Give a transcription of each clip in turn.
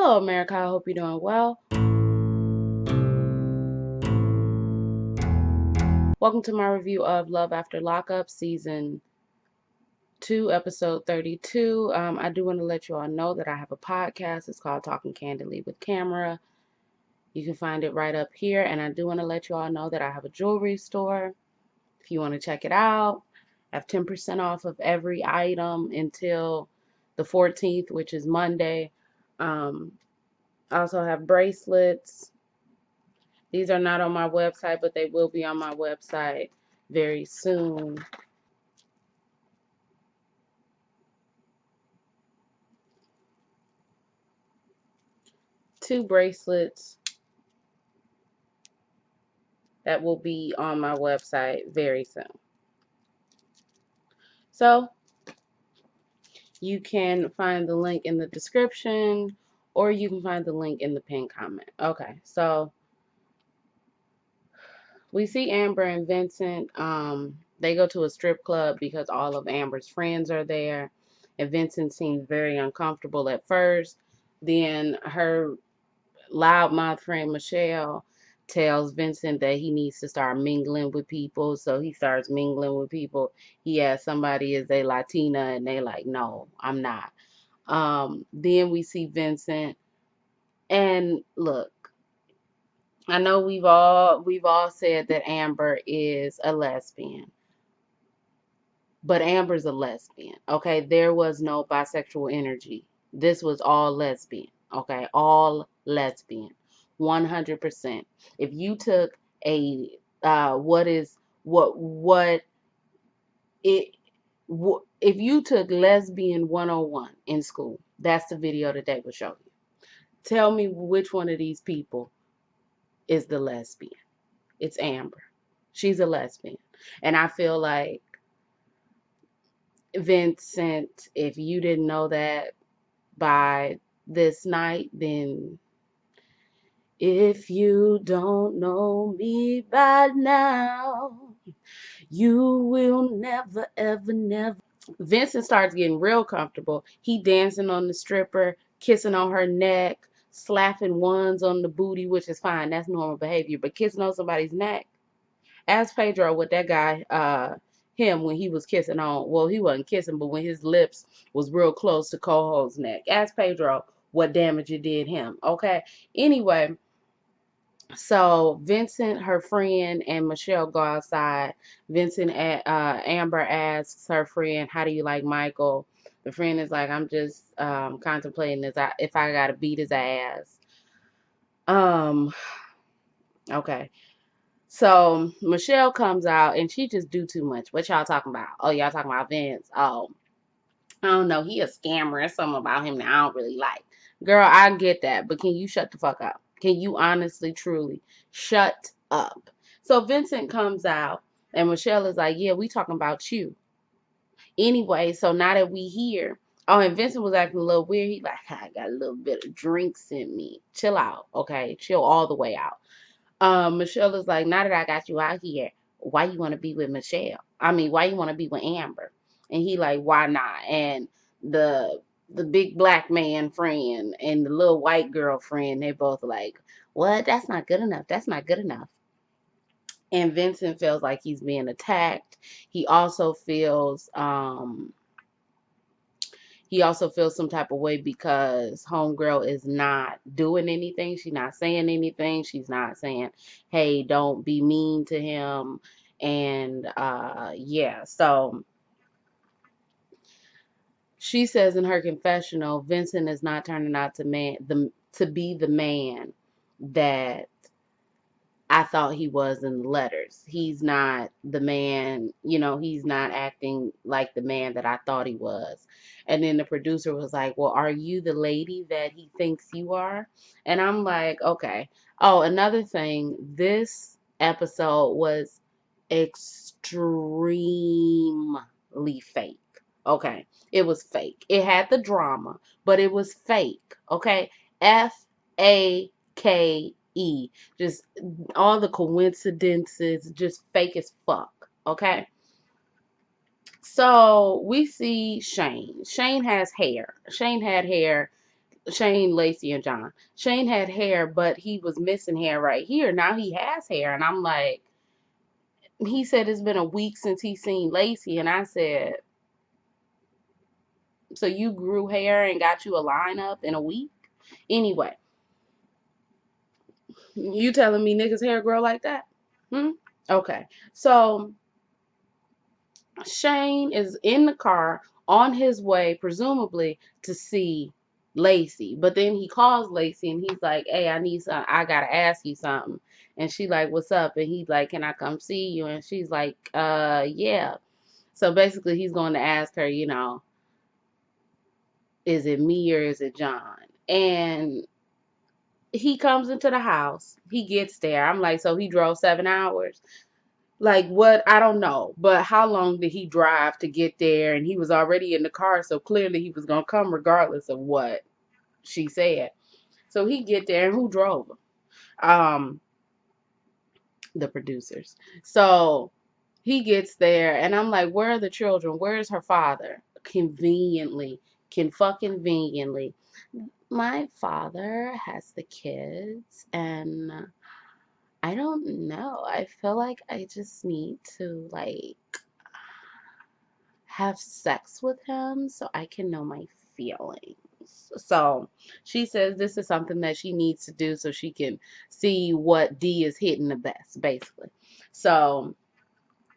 Hello, America. I hope you're doing well. Welcome to my review of Love After Lockup, Season 2, Episode 32. I do want to let you all know that I have a podcast. It's called Talking Candidly with Camera. You can find it right up here. And I do want to let you all know that I have a jewelry store. If you want to check it out, I have 10% off of every item until the 14th, which is Monday. I also have bracelets. These are not on my website, but they will be on my website very soon. Two bracelets that will be on my website very soon. So you can find the link in the description, or you can find the link in the pinned comment. Okay, so we see Amber and Vincent. They go to a strip club because all of Amber's friends are there. And Vincent seems very uncomfortable at first. Then her loudmouth friend Michelle tells Vincent that he needs to start mingling with people. So he starts mingling with people. He asks somebody, is they Latina? And they like, no, I'm not. Then we see Vincent. And look, I know we've all said that Amber is a lesbian. But Amber's a lesbian. Okay, there was no bisexual energy. This was all lesbian. Okay, all lesbian. 100%. If you took a if you took lesbian 101 in school, that's the video that they would show you. Tell me which one of these people is the lesbian. It's Amber. She's a lesbian. And I feel like, Vincent, if you didn't know that by this night, then if you don't know me by now, you will never, ever, never. Vincent starts getting real comfortable. He dancing on the stripper, kissing on her neck, slapping ones on the booty, which is fine. That's normal behavior. But kissing on somebody's neck, ask Pedro what that guy, him, when he was kissing on, well, he wasn't kissing, but when his lips was real close to Cojo's neck. Ask Pedro what damage it did him. Okay. Anyway, so Vincent, her friend, and Michelle go outside. Amber asks her friend, how do you like Michael? The friend is like, I'm just contemplating if I gotta beat his ass. Okay. So Michelle comes out and she just do too much. What y'all talking about? Oh, y'all talking about Vince. Oh, I don't know. He a scammer. There's something about him that I don't really like. Girl, I get that. But can you shut the fuck up? Can you honestly, truly shut up? So Vincent comes out and Michelle is like, yeah, we talking about you. Anyway, so now that we here. Oh, and Vincent was acting a little weird. He like, I got a little bit of drinks in me. Chill out. Okay. Chill all the way out. Michelle is like, now that I got you out here, why you want to be with Michelle? I mean, why you want to be with Amber? And he like, why not? And the big black man friend and the little white girl friend, they both like, what? That's not good enough. That's not good enough. And Vincent feels like he's being attacked. He also feels some type of way because homegirl is not doing anything. She's not saying anything. She's not saying, hey, don't be mean to him. And yeah, so she says in her confessional, Vincent is not turning out to be the man that I thought he was in the letters. He's not the man, he's not acting like the man that I thought he was. And then the producer was like, well, are you the lady that he thinks you are? And I'm like, okay. Oh, another thing, this episode was extremely fake. Okay. It was fake. It had the drama, but it was fake. Okay. FAKE. Just all the coincidences, just fake as fuck. Okay. So we see Shane. Shane has hair. Shane had hair Shane, Lacey, and John. Shane had hair, but he was missing hair right here. Now he has hair, and I'm like, he said it's been a week since he's seen Lacey, and I said, so you grew hair and got you a lineup in a week? Anyway, you telling me niggas' hair grow like that? Hmm? Okay. So Shane is in the car on his way, presumably, to see Lacey. But then he calls Lacey and he's like, hey, I gotta ask you something. And she like, what's up? And he's like, can I come see you? And she's like, yeah. So basically he's going to ask her, is it me or is it John? And he comes into the house. He gets there. I'm like, so he drove 7 hours? Like what? I don't know. But how long did he drive to get there? And he was already in the car, so clearly he was gonna come regardless of what she said. So he get there, and who drove him? The producers. So he gets there, and I'm like, where are the children? Where is her father? Conveniently, conveniently. My father has the kids, and I don't know. I feel like I just need to like have sex with him so I can know my feelings. So she says this is something that she needs to do so she can see what D is hitting the best, basically. So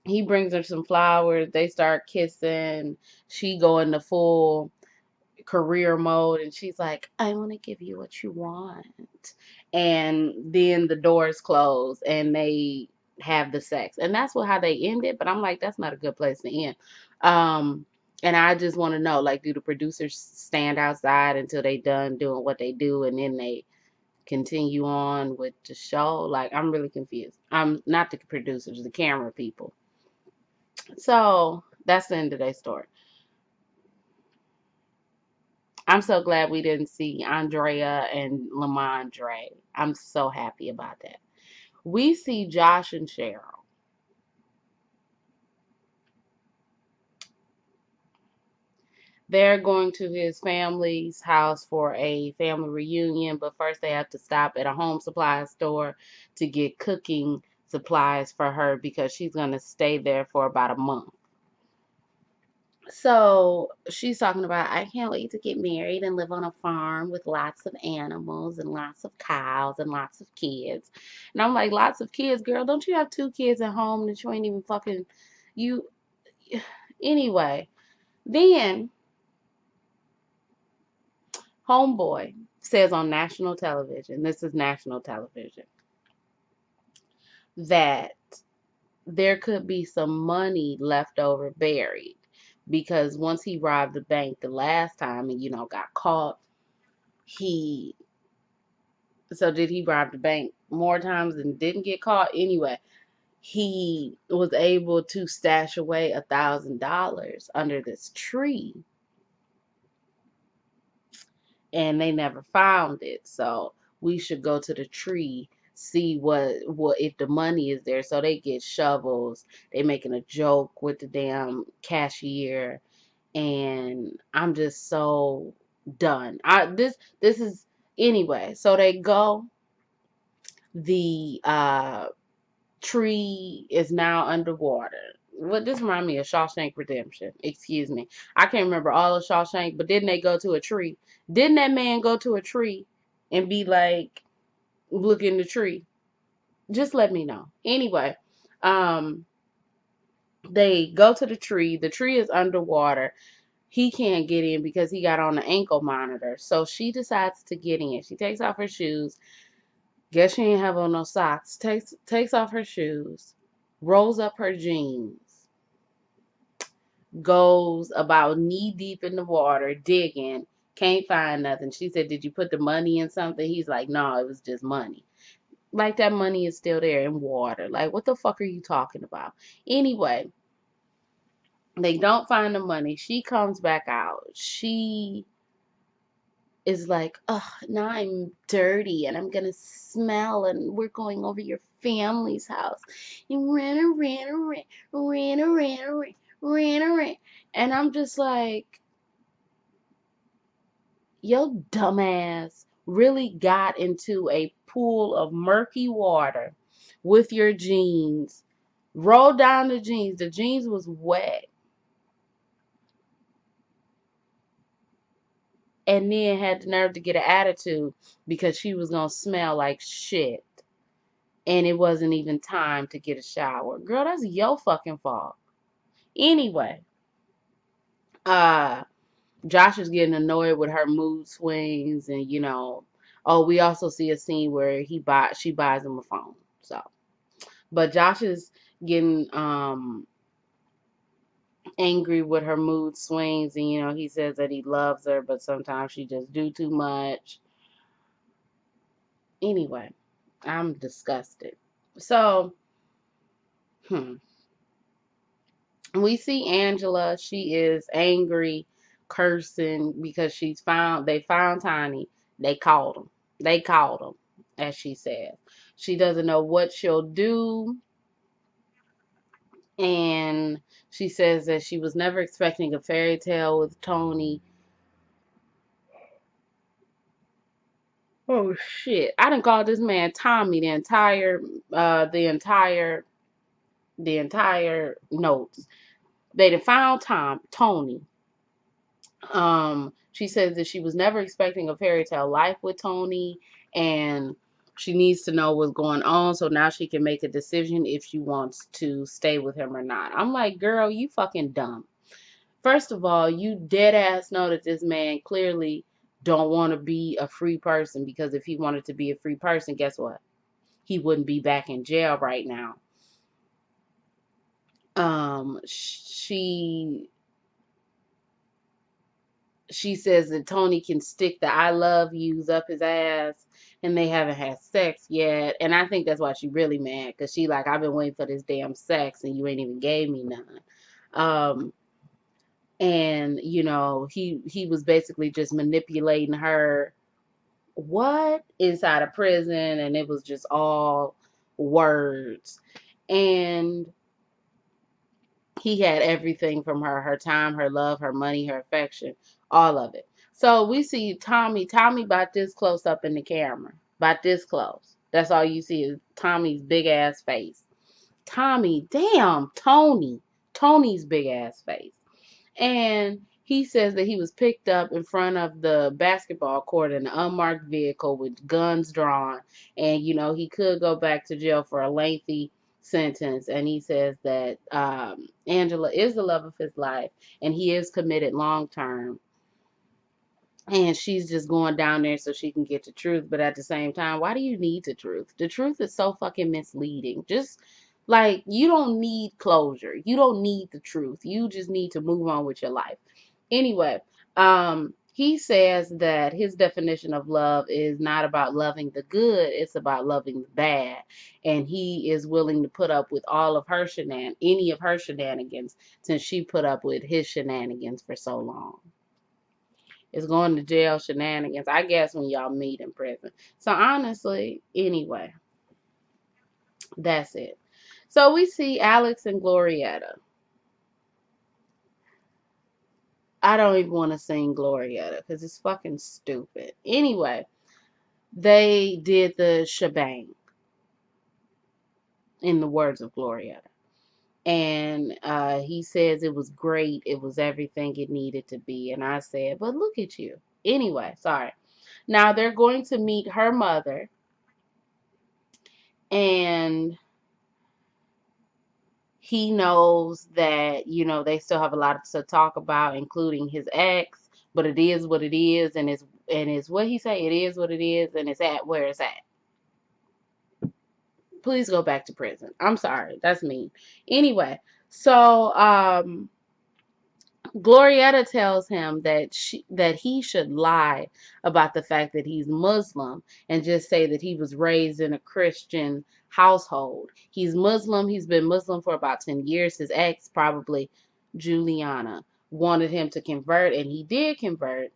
he brings her some flowers. They start kissing. She go into full career mode, and she's like, I want to give you what you want. And then the doors close and they have the sex, and that's how they end it. But I'm like, that's not a good place to end. And I just want to know, like, do the producers stand outside until they done doing what they do and then they continue on with the show? Like, I'm really confused. I'm not the producers, the camera people. So that's the end of their story. I'm so glad we didn't see Andrea and Lamondre. I'm so happy about that. We see Josh and Cheryl. They're going to his family's house for a family reunion, but first they have to stop at a home supply store to get cooking supplies for her because she's going to stay there for about a month. So she's talking about, I can't wait to get married and live on a farm with lots of animals and lots of cows and lots of kids. And I'm like, lots of kids, girl, don't you have 2 kids at home that you ain't even fucking you anyway. Then homeboy says on national television, this is national television, that there could be some money left over buried because once he robbed the bank the last time and got caught, he so did he rob the bank more times and didn't get caught? Anyway, he was able to stash away $1,000 under this tree, and they never found it. So we should go to the tree, see what if the money is there. So they get shovels. They making a joke with the damn cashier, and I'm just so done. This is anyway. So they go. The tree is now underwater. What this remind me of Shawshank Redemption. Excuse me. I can't remember all of Shawshank, but didn't they go to a tree? Didn't that man go to a tree and be like, look in the tree? Just let me know. Anyway, um, they go to the tree. The tree is underwater. He can't get in because he got on the ankle monitor. So she decides to get in. She takes off her shoes. Guess she ain't have on no socks. Takes off her shoes, rolls up her jeans, goes about knee deep in the water, digging, can't find nothing. She said, did you put the money in something? He's like, no, it was just money. Like that money is still there in water. Like, what the fuck are you talking about? Anyway, they don't find the money. She comes back out. She is like, oh, now I'm dirty and I'm gonna smell and we're going over your family's house. And ran. And I'm just like, Your dumbass really got into a pool of murky water with your jeans, rolled down the jeans. The jeans was wet, and then had the nerve to get an attitude because she was gonna smell like shit. And it wasn't even time to get a shower. Girl, that's your fucking fault. Anyway, uh, Josh is getting annoyed with her mood swings, and oh, we also see a scene where she buys him a phone. So, but Josh is getting angry with her mood swings, and he says that he loves her, but sometimes she just do too much. Anyway, I'm disgusted. So, hmm. We see Angela. She is angry, cursing because they found Tiny. They called him. They called him, as she says. She doesn't know what she'll do. And she says that she was never expecting a fairy tale with Tony. Oh shit. I done called this man Tommy the entire notes. They done found Tony. She says that she was never expecting a fairy tale life with Tony, and she needs to know what's going on so now she can make a decision if she wants to stay with him or not. I'm like, girl, you fucking dumb. First of all, you dead ass know that this man clearly don't want to be a free person, because if he wanted to be a free person, guess what? He wouldn't be back in jail right now. She says that Tony can stick the I love yous up his ass, and they haven't had sex yet. And I think that's why she really mad, because she like, I've been waiting for this damn sex and you ain't even gave me none. And he was basically just manipulating her inside a prison, and it was just all words. And he had everything from her time, her love, her money, her affection, all of it. So we see Tommy about this close up in the camera, about this close. That's all you see is Tommy's big ass face. Tony's big ass face. And he says that he was picked up in front of the basketball court in an unmarked vehicle with guns drawn. And, he could go back to jail for a lengthy sentence. And he says that Angela is the love of his life, and he is committed long term. And she's just going down there so she can get the truth. But at the same time, why do you need the truth? The truth is so fucking misleading. Just like, you don't need closure. You don't need the truth. You just need to move on with your life. Anyway, he says that his definition of love is not about loving the good, it's about loving the bad. And he is willing to put up with any of her shenanigans, since she put up with his shenanigans for so long. It's going to jail shenanigans, I guess, when y'all meet in prison. So honestly, anyway, that's it. So we see Alex and Glorietta. I don't even want to sing Glorietta because it's fucking stupid. Anyway, they did the shebang, in the words of Glorietta. And he says it was great. It was everything it needed to be. And I said, but look at you. Anyway, sorry. Now they're going to meet her mother. And he knows that, they still have a lot to talk about, including his ex. But it is what it is. And it's what he say, it is what it is. And it's at where it's at. Please go back to prison. I'm sorry. That's mean. Anyway, so Glorietta tells him that he should lie about the fact that he's Muslim, and just say that he was raised in a Christian household. He's Muslim. He's been Muslim for about 10 years. His ex, probably Juliana, wanted him to convert, and he did convert.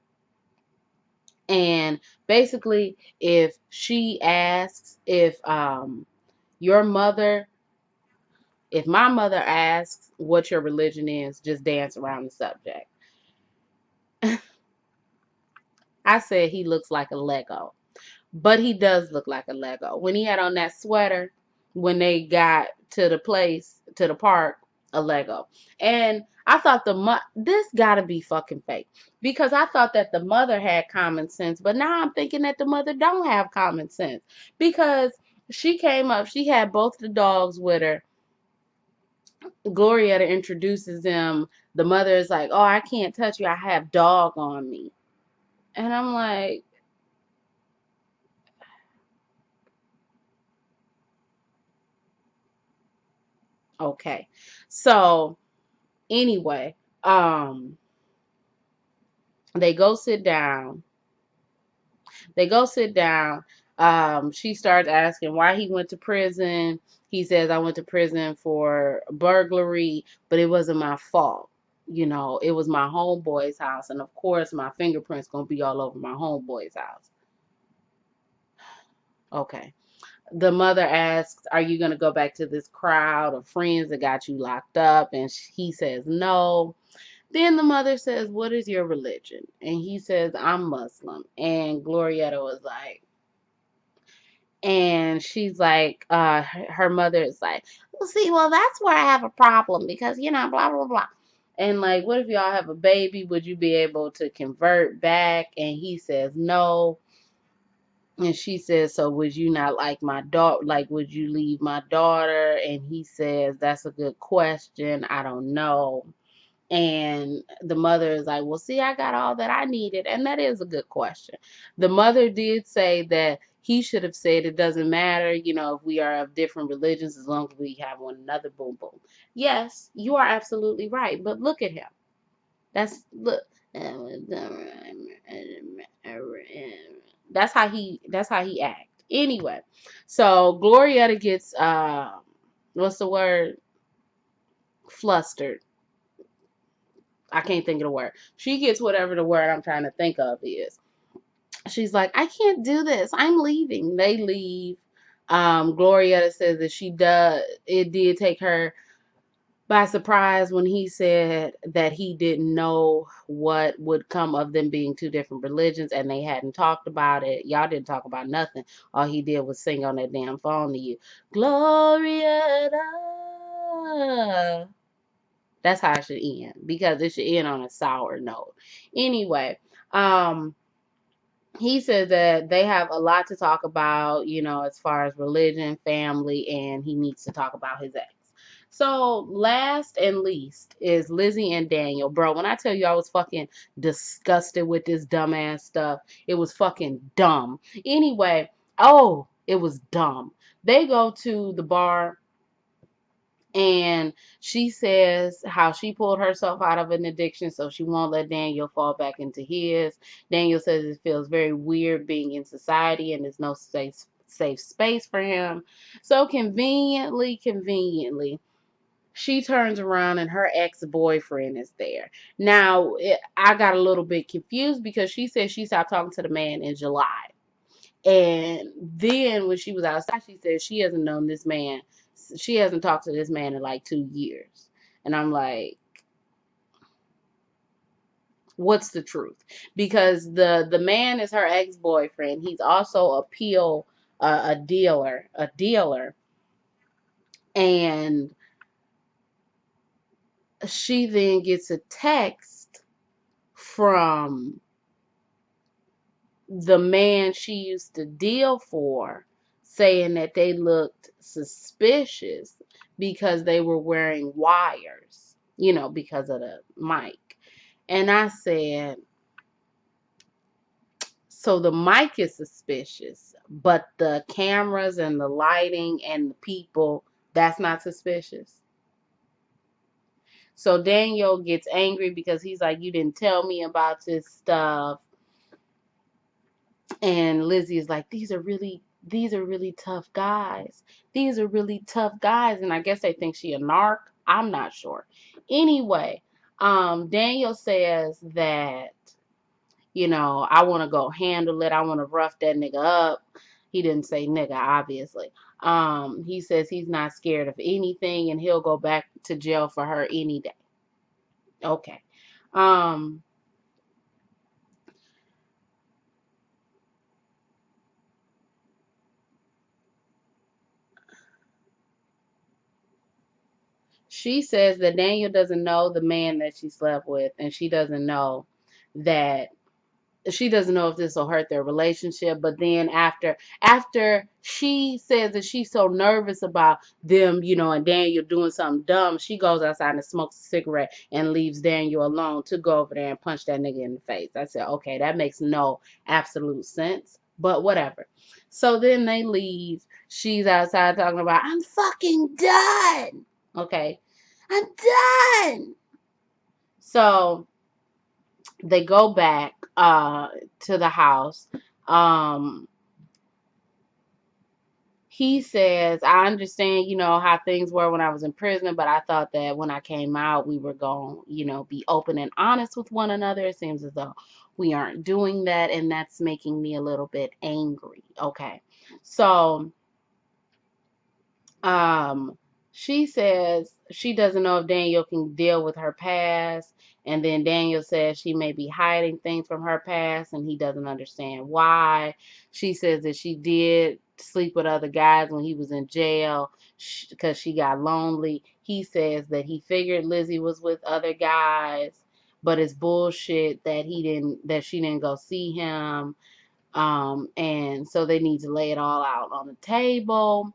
And basically, if she asks, your mother if my mother asks what your religion is, just dance around the subject. I said he looks like a Lego. But he does look like a Lego. When he had on that sweater, when they got to the place, to the park, a Lego. And I thought this gotta be fucking fake. Because I thought that the mother had common sense, but now I'm thinking that the mother don't have common sense. Because she came up, she had both the dogs with her. Glorietta introduces them. The mother is like, "Oh, I can't touch you. I have dog on me." And I'm like, okay. So anyway, um, they go sit down. They go sit down. She starts asking why he went to prison. He says, I went to prison for burglary, but it wasn't my fault. You know, it was my homeboy's house. And of course, my fingerprints going to be all over my homeboy's house. Okay. The mother asks, are you going to go back to this crowd of friends that got you locked up? And he says, no. Then the mother says, what is your religion? And he says, I'm Muslim. And Glorietta was like, and she's like, her mother is like, well, see, well, that's where I have a problem because, you know, blah, blah, blah. And like, what if y'all have a baby? Would you be able to convert back? And he says, no. And she says, so would you not like my daughter? Like, would you leave my daughter? And he says, that's a good question. I don't know. And the mother is like, well, see, I got all that I needed. And that is a good question. The mother did say that he should have said it doesn't matter, you know, if we are of different religions, as long as we have one another, boom, boom. Yes, you are absolutely right. But look at him. Look. That's how he act. Anyway, so Glorietta gets what's the word? Flustered. I can't think of the word. She gets whatever the word I'm trying to think of is. She's like, I can't do this. I'm leaving. They leave. Glorietta says that it did take her by surprise when he said that he didn't know what would come of them being two different religions and they hadn't talked about it. Y'all didn't talk about nothing. All he did was sing on that damn phone to you. Glorietta. That's how it should end because it should end on a sour note. Anyway, um, he says that they have a lot to talk about, you know, as far as religion, family, and he needs to talk about his ex. So last and least is Lizzie and Daniel. Bro, when I tell you I was fucking disgusted with this dumbass stuff, it was fucking dumb. Anyway, it was dumb. They go to the bar and she says how she pulled herself out of an addiction so she won't let Daniel fall back into his. Daniel says it feels very weird being in society and there's no safe space for him. So conveniently, she turns around and her ex-boyfriend is there. Now, I got a little bit confused because she said she stopped talking to the man in July. And then when she was outside, she said she hasn't known this man. She hasn't talked to this man in like 2 years. And I'm like, what's the truth? Because the man is her ex-boyfriend. He's also a dealer. And she then gets a text from the man she used to deal for saying that they looked suspicious because they were wearing wires, you know, because of the mic. And I said, so the mic is suspicious, but the cameras and the lighting and the people, that's not suspicious. So Daniel gets angry because he's like, you didn't tell me about this stuff. And Lizzie is like, these are really tough guys. These are really tough guys. And I guess they think she a narc. I'm not sure. Anyway, Daniel says that, you know, I want to go handle it. I want to rough that nigga up. He didn't say nigga, obviously. He says he's not scared of anything and he'll go back to jail for her any day. Okay. Um, She says that Daniel doesn't know the man that she slept with, and that she doesn't know if this will hurt their relationship. But then after she says that she's so nervous about them, and Daniel doing something dumb, she goes outside and smokes a cigarette and leaves Daniel alone to go over there and punch that nigga in the face. I said, okay, that makes no absolute sense, but whatever. So then they leave. She's outside talking about, I'm fucking done. Okay, I'm done. So they go back to the house. Um he says, I understand, how things were when I was in prison, but I thought that when I came out we were going, be open and honest with one another. It seems as though we aren't doing that, and that's making me a little bit angry. Okay. So um, she says she doesn't know if Daniel can deal with her past. And then Daniel says she may be hiding things from her past and he doesn't understand why. She says that she did sleep with other guys when he was in jail because she got lonely. He says that he figured Lizzie was with other guys, but it's bullshit that she didn't go see him. And so they need to lay it all out on the table.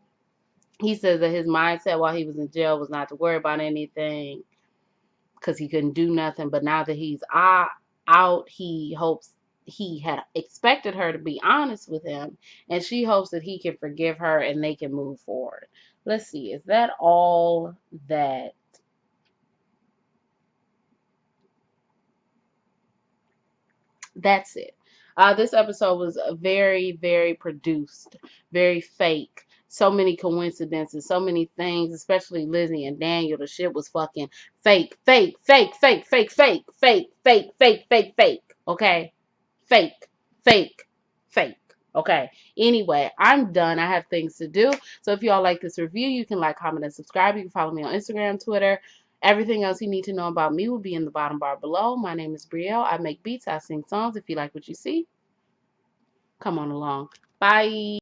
He says that his mindset while he was in jail was not to worry about anything because he couldn't do nothing. But now that he's out, he hopes he had expected her to be honest with him, and she hopes that he can forgive her and they can move forward. Let's see, is that all that? That's it. This episode was very, very produced, very fake. So many coincidences, so many things, especially Lizzie and Daniel. The shit was fucking fake, fake, fake, fake, fake, fake, fake, fake, fake, fake, fake. Okay? Fake, fake, fake. Okay. Anyway, I'm done. I have things to do. So if y'all like this review, you can like, comment, and subscribe. You can follow me on Instagram, Twitter. Everything else you need to know about me will be in the bottom bar below. My name is Brielle. I make beats. I sing songs. If you like what you see, come on along. Bye.